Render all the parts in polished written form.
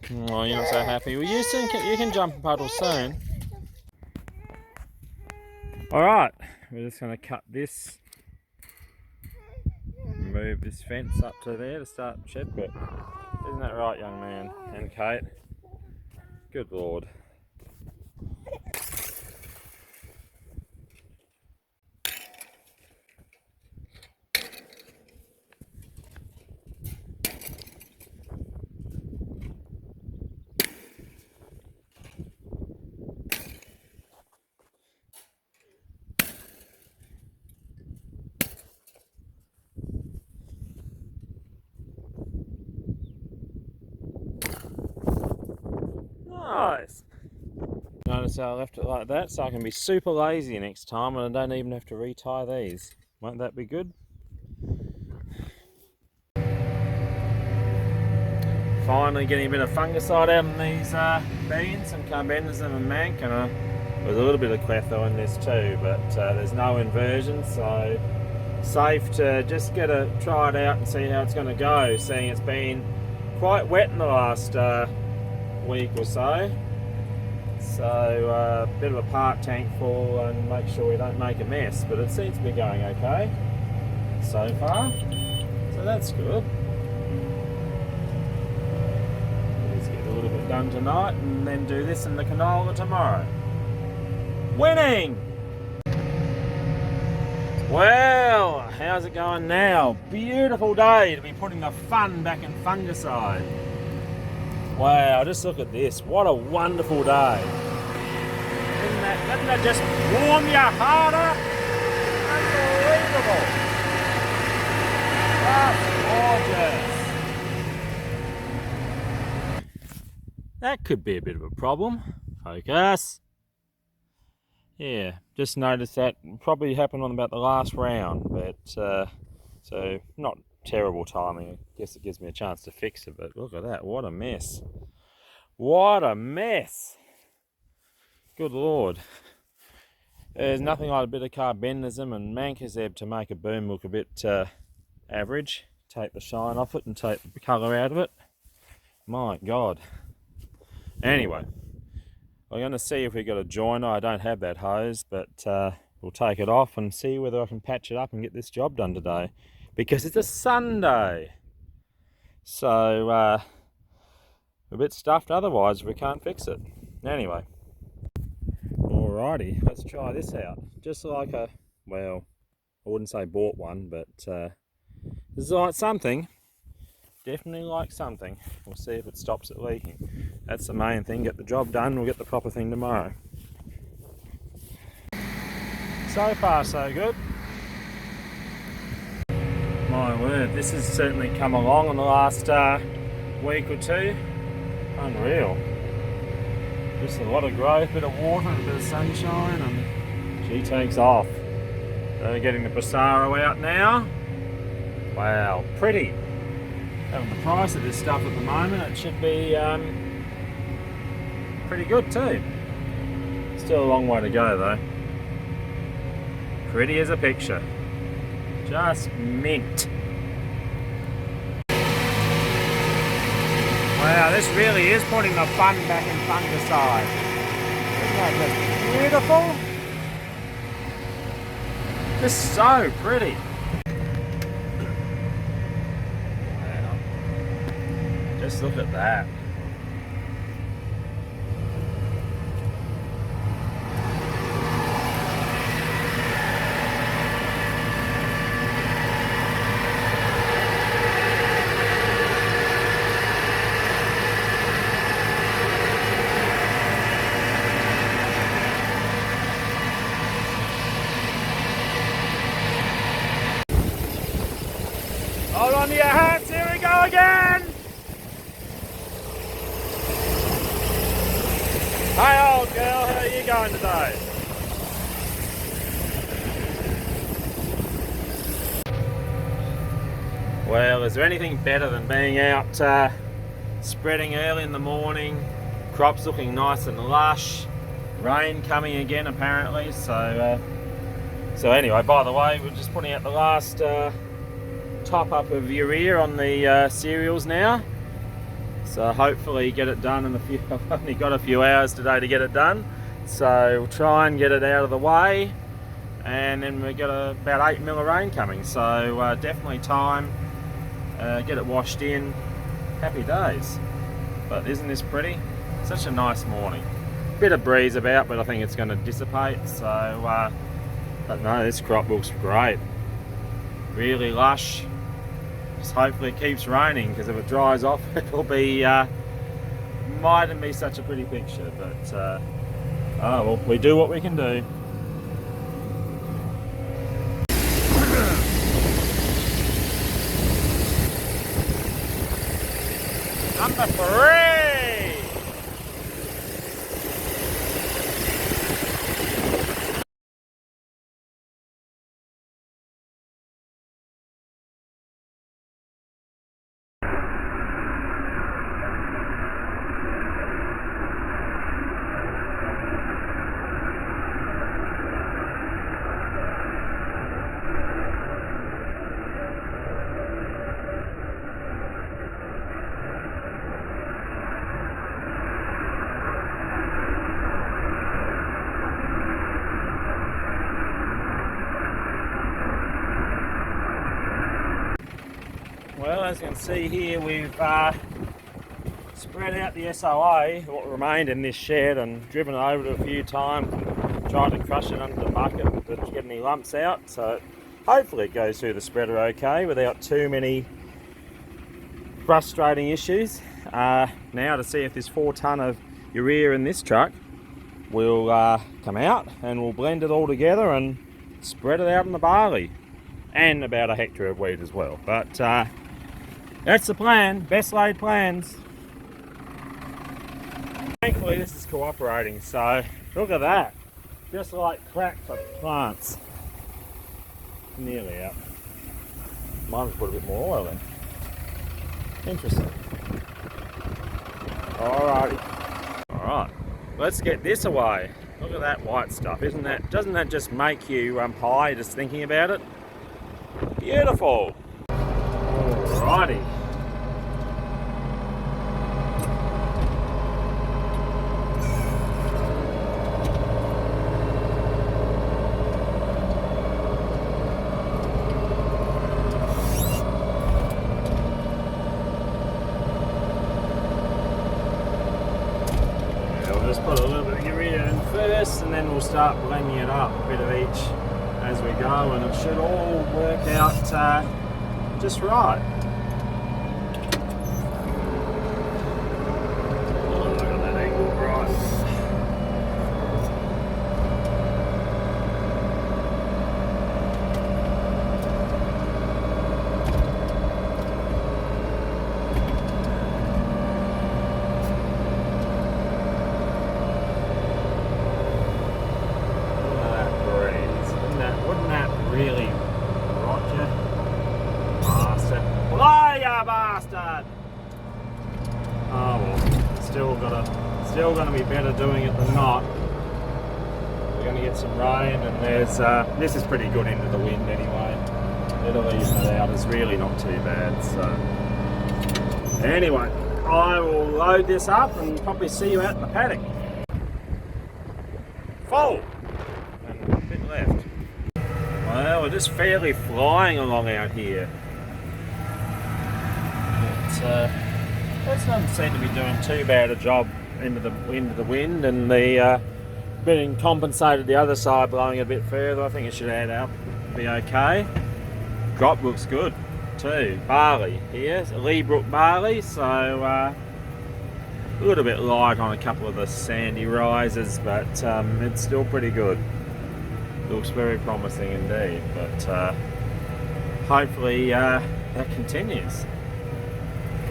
Oh, you're not so happy. Well, you can jump in puddles soon. Alright, we're just going to cut this, move this fence up to there to start the shed pit. Isn't that right, young man and Kate? Good Lord. Nice. Notice how I left it like that, so I can be super lazy next time and I don't even have to retie these. Won't that be good? Finally getting a bit of fungicide out on these beans, some carbendazim and mank, and there's a little bit of cletho in this too, but there's no inversion, so safe to just try it out and see how it's going to go, seeing it's been quite wet in the last week or so. So a bit of a part tank full and make sure we don't make a mess, but it seems to be going okay so far, so that's good. Let's get a little bit done tonight and then do this in the canola tomorrow. Winning! Well, how's it going now? Beautiful day to be putting the fun back in fungicide. Wow, just look at this. What a wonderful day. Doesn't that just warm your heart up? Unbelievable. That's gorgeous. That could be a bit of a problem. Focus. Yeah, just noticed that probably happened on about the last round, but so not terrible timing. I guess it gives me a chance to fix it, but look at that, what a mess. What a mess. Good Lord. There's nothing like a bit of carbendazim and mancozeb to make a boom look a bit average. Take the shine off it and take the colour out of it. My God. Anyway, I'm going to see if we got a joiner. I don't have that hose, but we'll take it off and see whether I can patch it up and get this job done today. Because it's a Sunday. So, we're a bit stuffed otherwise if we can't fix it. Anyway. Alrighty, let's try this out. Just like well, I wouldn't say bought one, but this is like something. Definitely like something. We'll see if it stops it leaking. That's the main thing, get the job done, we'll get the proper thing tomorrow. So far so good. My word, this has certainly come along in the last week or two. Unreal. Just a lot of growth, a bit of water and a bit of sunshine, and she takes off. So we're getting the Basaro out now. Wow, pretty. Having the price of this stuff at the moment, it should be pretty good too. Still a long way to go though. Pretty as a picture. Just mint. Wow, this really is putting the fun back in fungicide. Isn't that just beautiful? Just so pretty. Wow. Just look at that. Hold on to your hats, here we go again! Hi old girl, how are you going today? Well, is there anything better than being out spreading early in the morning, crops looking nice and lush, rain coming again apparently, so anyway, by the way, we're just putting out the last top up of urea on the cereals now. So hopefully get it done in a few. I've only got a few hours today to get it done, so we'll try and get it out of the way, and then we've got about 8 mil of rain coming, so definitely time, get it washed in. Happy days. But isn't this pretty? Such a nice morning. Bit of breeze about, but I think it's going to dissipate, so but no, this crop looks great, really lush. Just hopefully it keeps raining, because if it dries off it'll be mightn't be such a pretty picture, but oh well, we do what we can do. Number 3. Well, as you can see here, we've spread out the SOA, what remained in this shed, and driven it over it a few times and tried to crush it under the bucket to get any lumps out. So hopefully it goes through the spreader okay without too many frustrating issues. Now to see if this 4 tonne of urea in this truck will come out, and we'll blend it all together and spread it out in the barley, and about a hectare of wheat as well. But that's the plan, best laid plans. Thankfully this is cooperating, so look at that. Just like crack for plants. Nearly out. Might have put a bit more oil in. Interesting. Alrighty. Alright, let's get this away. Look at that white stuff. Doesn't that just make you high just thinking about it? Beautiful. Alrighty. Just put a little bit of urea in first, and then we'll start blending it up, a bit of each as we go, and it should all work out just right. Oh, look at that angle, right. Really, Roger, bastard, fly ya bastard! Oh well, still gonna be better doing it than not. We're gonna get some rain, and there's this is pretty good into the wind anyway. It'll even it out. It's really not too bad. So anyway, I will load this up and probably see you out in the paddock. Full and a bit left. Well, we're just fairly flying along out here. But that doesn't seem to be doing too bad a job into the wind, and the being compensated the other side, blowing a bit further. I think it should add up, be okay. Crop looks good too. Barley here, it's a Lee Brook barley, so a little bit light on a couple of the sandy rises, but it's still pretty good. Looks very promising indeed, but hopefully that continues.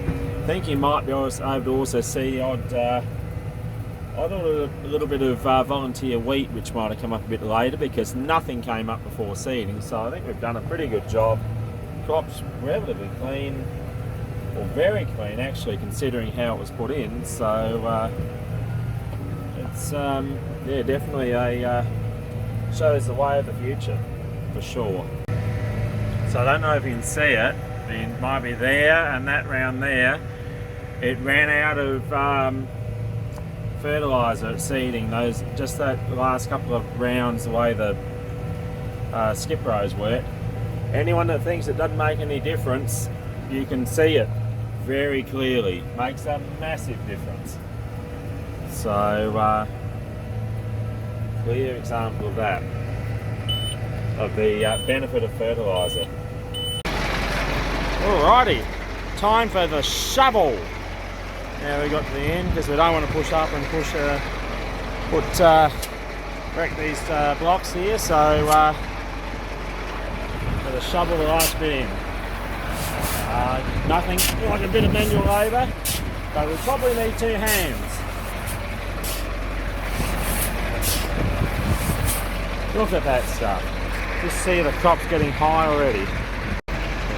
I think you might be able to also see I thought a little bit of volunteer wheat, which might have come up a bit later, because nothing came up before seeding, so I think we've done a pretty good job. Crop's relatively clean, or very clean actually, considering how it was put in, so it's yeah, definitely a shows the way of the future, for sure. So I don't know if you can see it, it might be there and that round there. it ran out of fertilizer at seeding. Just that last couple of rounds, the way the skip rows were. Anyone that thinks it doesn't make any difference, you can see it very clearly. Makes a massive difference. So clear example of that, of the benefit of fertilizer. Alrighty, time for the shovel. Now we got to the end because we don't want to push up and wreck these blocks here, so to shovel the last bit in. Nothing like a bit of manual labour, but we probably need 2 hands. Look at that stuff. Just see the crops getting high already.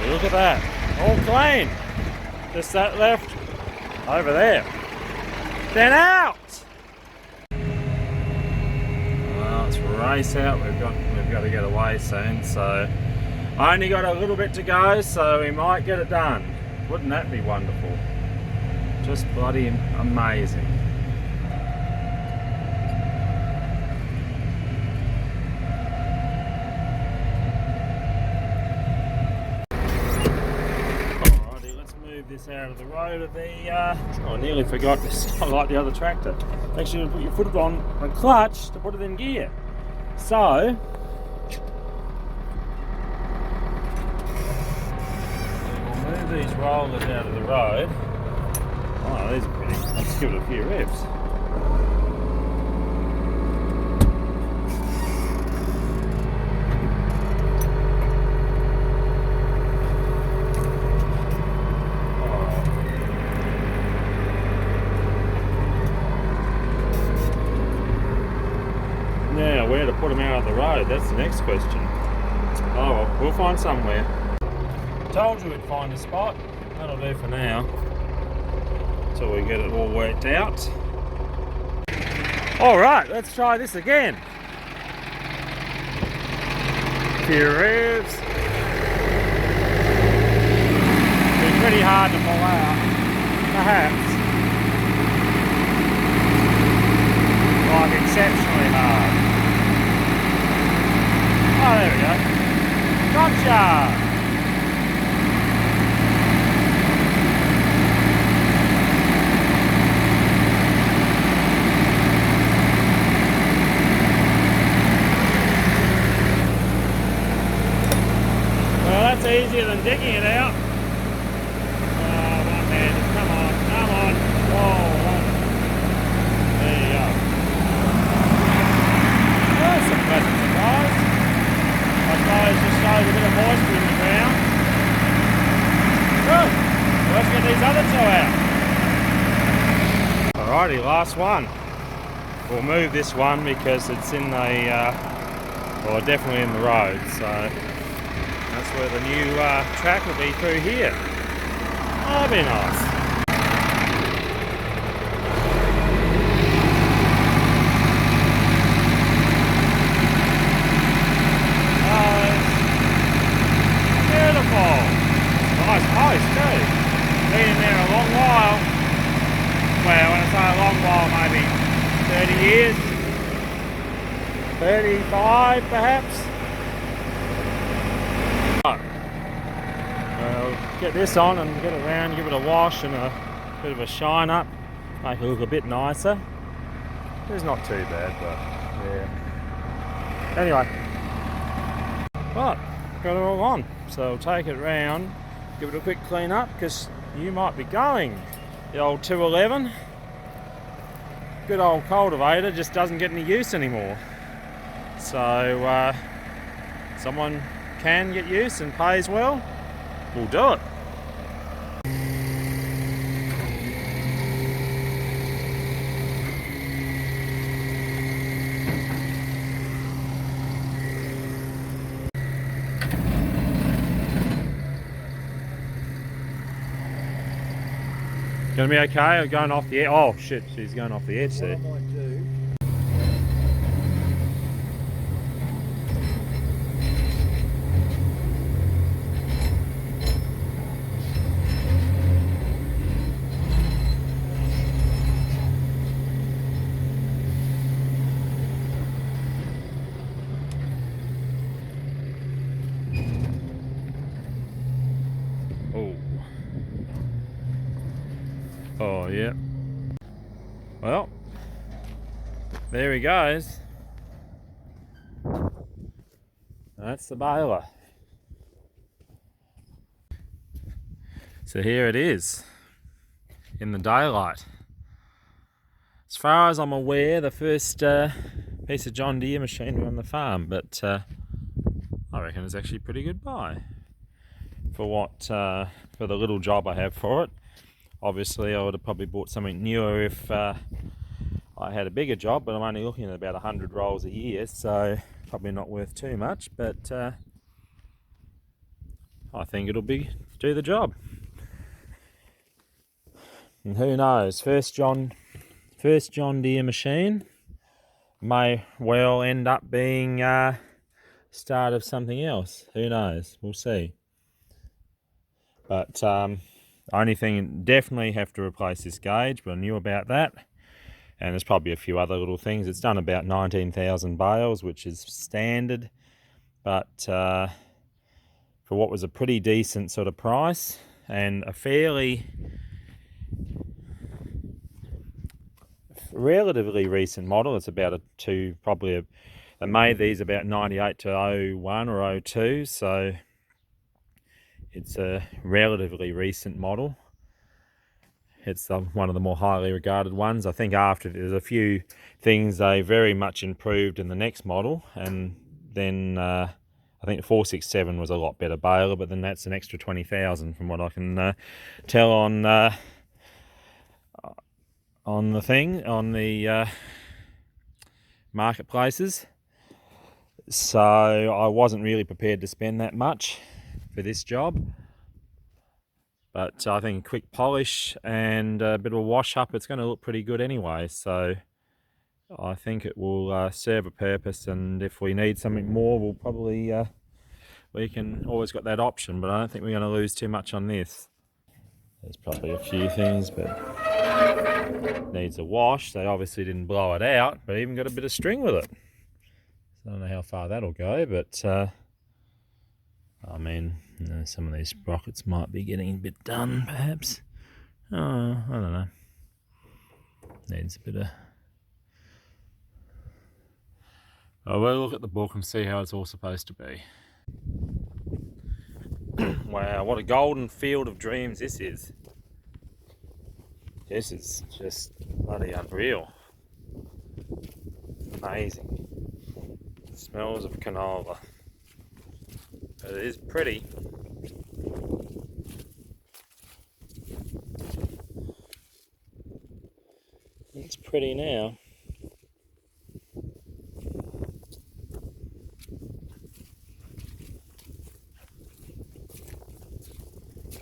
Look at that, all clean. Just that left over there. Then out! Well, let's race out. We've got to get away soon, so I only got a little bit to go, so we might get it done. Wouldn't that be wonderful? Just bloody amazing. Alrighty, let's move this out of the road of the I nearly forgot this. Not like the other tractor. Actually, put your foot on the clutch to put it in gear. So move these rollers out of the road. Oh, these are pretty. Let's give it a few revs. Now, where to put them out of the road? That's the next question. Oh well, we'll find somewhere. Told you we'd find a spot. That'll do for now, until we get it all worked out. Alright, let's try this again. Few revs. Be pretty hard to pull out, perhaps. Like exceptionally hard. Oh, there we go. Gotcha! That's easier than digging it out. Oh, one hand, just come on, come on. Whoa, there you go. Well, that's a pleasant surprise. I suppose just shows a bit of moisture in the ground. Good. Let's get these other 2 out. Alrighty, last one. We'll move this one because it's in the, well, definitely in the road, so that's where the new track will be through here. That'll be nice. Oh, beautiful. Nice post too. Been in there a long while. Well, when I say a long while, maybe 30 years. 35 perhaps. Get this on and get it around, give it a wash and a bit of a shine up, make it look a bit nicer. It's not too bad, but yeah. Anyway, right, got it all on. So I'll take it round, give it a quick clean up because you might be going. The old 211, good old cultivator, just doesn't get any use anymore. So someone can get use and pays well, we'll do it. Gonna be okay? Or going off the edge? Oh shit, she's going off the edge there. What I might do, Oh yeah. Well, there he goes. That's the baler. So here it is, in the daylight. As far as I'm aware, the first piece of John Deere machinery on the farm, but I reckon it's actually a pretty good buy for for the little job I have for it. Obviously, I would have probably bought something newer if I had a bigger job, but I'm only looking at about 100 rolls a year, so probably not worth too much, but I think it'll do the job. And who knows, first John Deere machine may well end up being start of something else. Who knows? We'll see. But only thing, definitely have to replace this gauge, but I knew about that. And there's probably a few other little things. It's done about 19,000 bales, which is standard. But for what was a pretty decent sort of price and a relatively recent model, it's about they made these about 98 to 01 or 02, so it's a relatively recent model. It's one of the more highly regarded ones. I think after there's a few things they very much improved in the next model, and then I think the 467 was a lot better baler, but then that's an extra 20,000 from what I can tell on the marketplaces. So I wasn't really prepared to spend that much for this job. But I think a quick polish and a bit of a wash up, it's going to look pretty good anyway. So I think it will serve a purpose, and if we need something more, we'll probably, we can always got that option, but I don't think we're going to lose too much on this. There's probably a few things, but needs a wash. They obviously didn't blow it out, but even got a bit of string with it. So I don't know how far that'll go, but I mean, some of these sprockets might be getting a bit done, perhaps. Oh, I don't know. Needs a bit of... I'll look at the book and see how it's all supposed to be. Wow, what a golden field of dreams this is. This is just bloody unreal. Amazing. Smells of canola. But it is pretty. It's pretty now.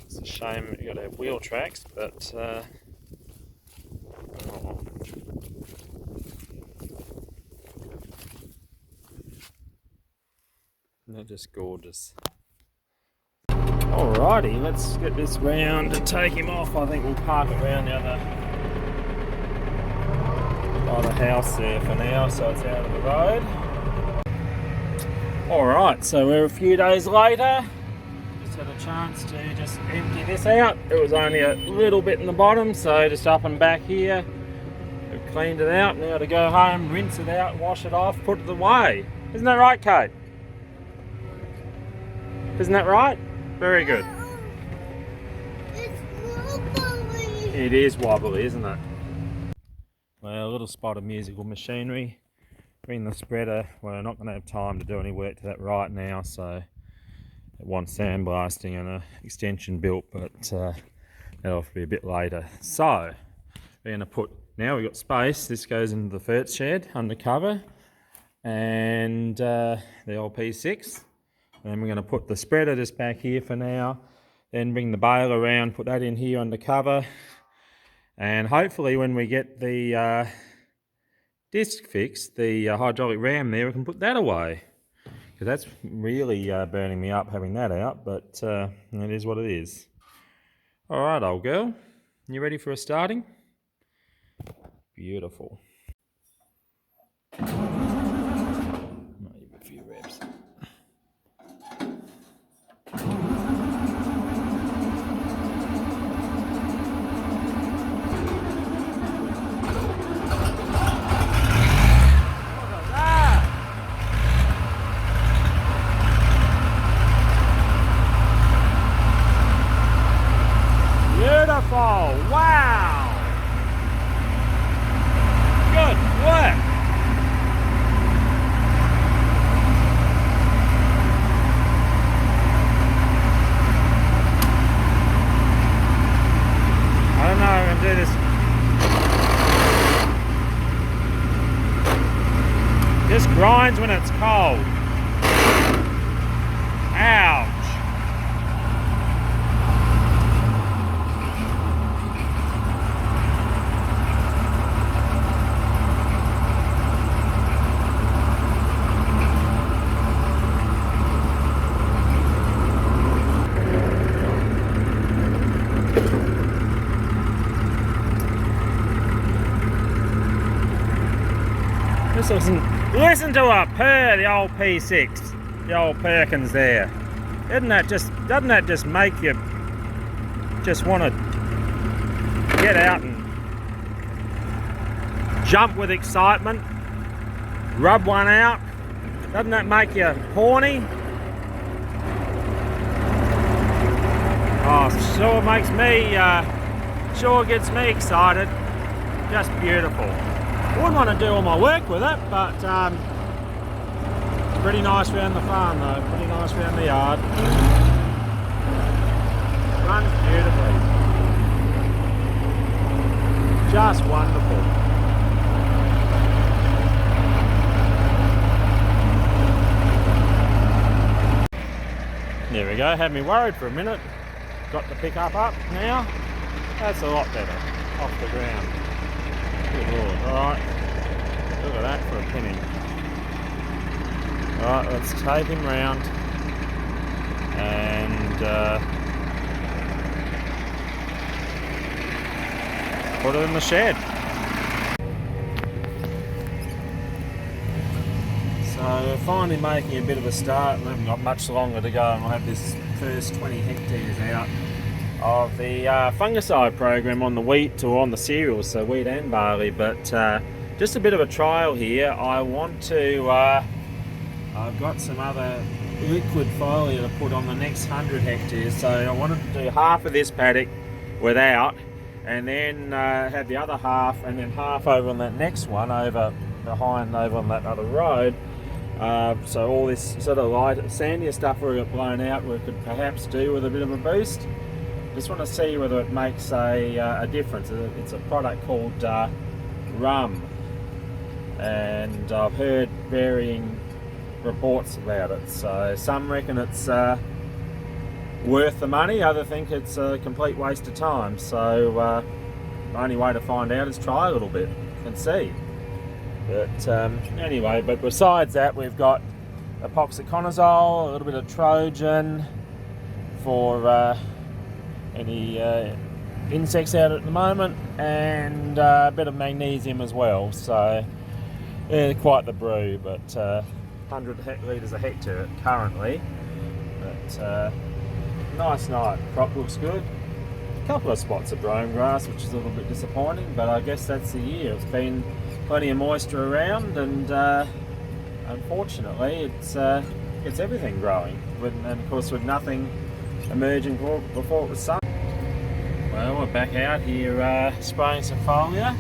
It's a shame you got to have wheel tracks, but oh. They're just gorgeous. Alrighty, let's get this round to take him off. I think we'll park it around the other by the house there for now, so it's out of the road. Alright, so we're a few days later. Just had a chance to just empty this out. It was only a little bit in the bottom, so just up and back here. We've cleaned it out. Now to go home, rinse it out, wash it off, put it away. Isn't that right, Kate? Isn't that right? Very good. It's wobbly. It is wobbly, isn't it? Well, a little spot of musical machinery. Bring the spreader. We're not going to have time to do any work to that right now, so it wants sandblasting and an extension built, but that'll have to be a bit later. So we're going to put, now we've got space, this goes into the fert shed undercover, and the old P6. And we're going to put the spreader just back here for now, then bring the baler around, put that in here under cover, and hopefully when we get the disc fixed, the hydraulic ram there, we can put that away, because that's really burning me up having that out, but it is what it is. Alright, old girl, you ready for a starting? Beautiful. Might give a few reps. this. This grinds when it's cold. Ouch. Listen to a purr, the old P6, the old Perkins there. Doesn't that just make you just want to get out and jump with excitement, rub one out? Doesn't that make you horny? Oh, sure makes me, sure gets me excited. Just beautiful. I wouldn't want to do all my work with it, but pretty nice around the farm though, pretty nice around the yard. Runs beautifully. Just wonderful. There we go, had me worried for a minute. Got the pickup up now. That's a lot better, off the ground. Good Lord. Alright, look at that for a penny. Alright, let's take him round and put it in the shed. So finally making a bit of a start. We haven't got much longer to go and we'll have this first 20 hectares out of the fungicide program on the wheat or on the cereals, so wheat and barley. But just a bit of a trial here. I want to I've got some other liquid foliar to put on the next 100 hectares, so I wanted to do half of this paddock without and then have the other half and then half over on that next one over behind over on that other road. So all this sort of light sandier stuff where it got blown out we could perhaps do with a bit of a boost. Just want to see whether it makes a difference. It's a product called rum, and I've heard varying reports about it. So some reckon it's worth the money, others think it's a complete waste of time. So the only way to find out is try a little bit and see. But anyway, but besides that, we've got epoxyconazole, a little bit of Trojan for any insects out at the moment, and a bit of magnesium as well. So quite the brew, but 100 litres a hectare currently. But nice night, crop looks good. A couple of spots of brome grass, which is a little bit disappointing, but I guess that's the year. It's been plenty of moisture around, and unfortunately it's everything growing, and of course with nothing emerging before it was sun. Well, we're back out here spraying some foliar.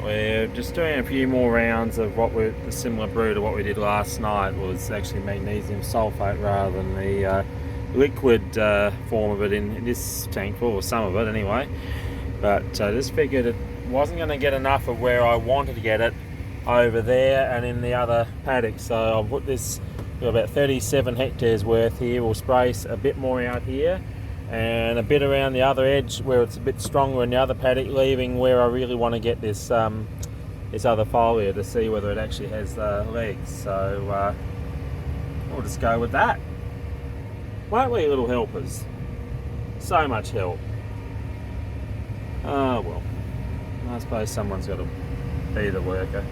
We're just doing a few more rounds of the similar brew to what we did last night. It was actually magnesium sulfate rather than the liquid form of it in this tank, or some of it anyway. But I just figured it wasn't going to get enough of where I wanted to get it over there and in the other paddock. So I'll put this, about 37 hectares worth here. We'll spray a bit more out here and a bit around the other edge where it's a bit stronger in the other paddock, leaving where I really want to get this this other foliar to see whether it actually has legs. So we'll just go with that. Won't we, little helpers? So much help. Oh well, I suppose someone's got to be the worker.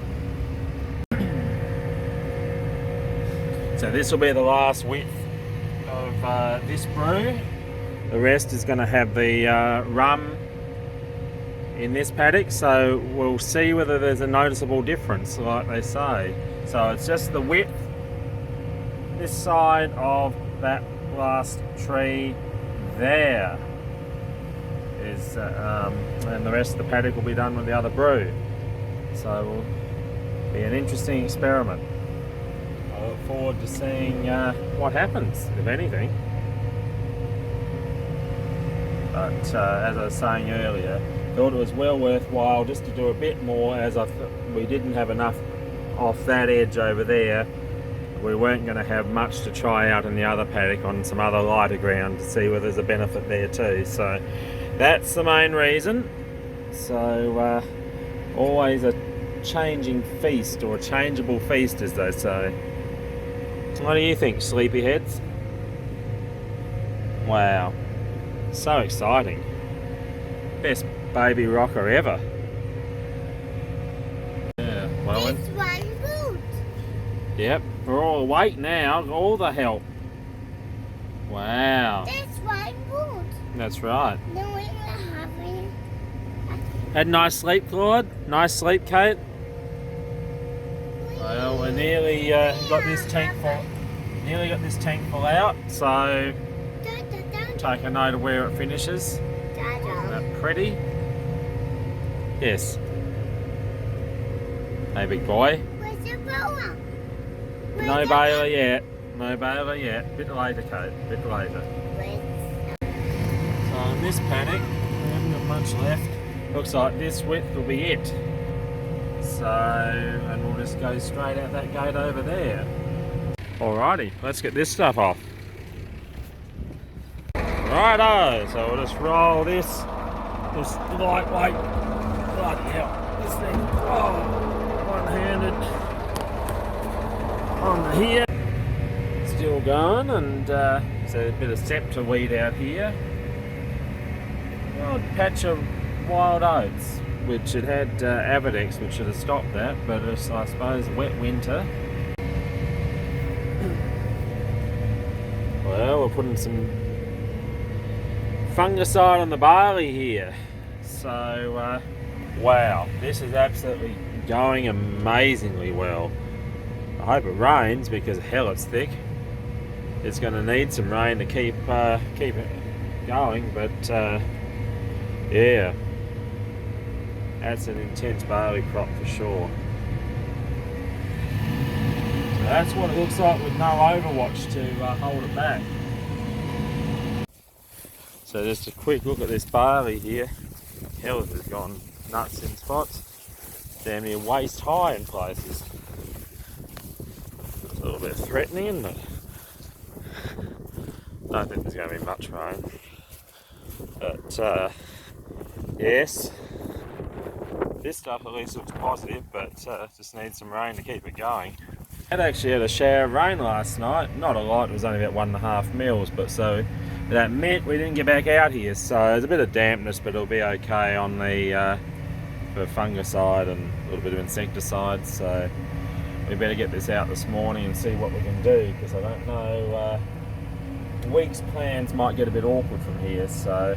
So this will be the last width of this brew. The rest is going to have the rum in this paddock, so we'll see whether there's a noticeable difference, like they say. So it's just the width this side of that last tree there is, and the rest of the paddock will be done with the other brew. So it will be an interesting experiment. I look forward to seeing what happens, if anything. But as I was saying earlier, thought it was well worthwhile just to do a bit more, as we didn't have enough off that edge over there. We weren't going to have much to try out in the other paddock on some other lighter ground to see whether there's a benefit there too. So that's the main reason. So always a changing feast, or a changeable feast as they say. What do you think, sleepyheads? Wow, so exciting. Best baby rocker ever. Yeah, well, It's one boot. yep, we're all awake now, all the help. Wow, That's one boot. that's right. No, we're having. Had a nice sleep, Claude? Nice sleep, Kate? Well, we nearly got this tank full out, so take a note of where it finishes. Pretty? Yes. Hey, big boy. Where's the boa? No baler yet. No baler yet. Bit later, Kate. Bit later. So in this paddock, we haven't got much left. Looks like this width will be it. So, and we'll just go straight out that gate over there. Alrighty, let's get this stuff off. Righto, so we'll just roll this lightweight, bloody hell, this thing, one-handed on here. Still going, and there's a bit of scepter weed out here. Odd patch of wild oats, which it had Avidex, which should have stopped that, but it's, I suppose, wet winter. Well, we're putting some fungicide on the barley here. So, wow, this is absolutely going amazingly well. I hope it rains, because hell, it's thick. It's going to need some rain to keep it going, but yeah, that's an intense barley crop for sure. So that's what it looks like with no overwatch to hold it back. So just a quick look at this barley here. Hell, it has gone nuts in spots. Damn near waist high in places. It's a little bit threatening, isn't it? Don't think there's going to be much rain. But yes, this stuff at least looks positive, but just needs some rain to keep it going. I actually had a shower of rain last night. Not a lot, it was only about 1.5 mils, but so that meant we didn't get back out here. So there's a bit of dampness, but it'll be okay on the for fungicide and a little bit of insecticide. So we better get this out this morning and see what we can do, because I don't know, week's plans might get a bit awkward from here. So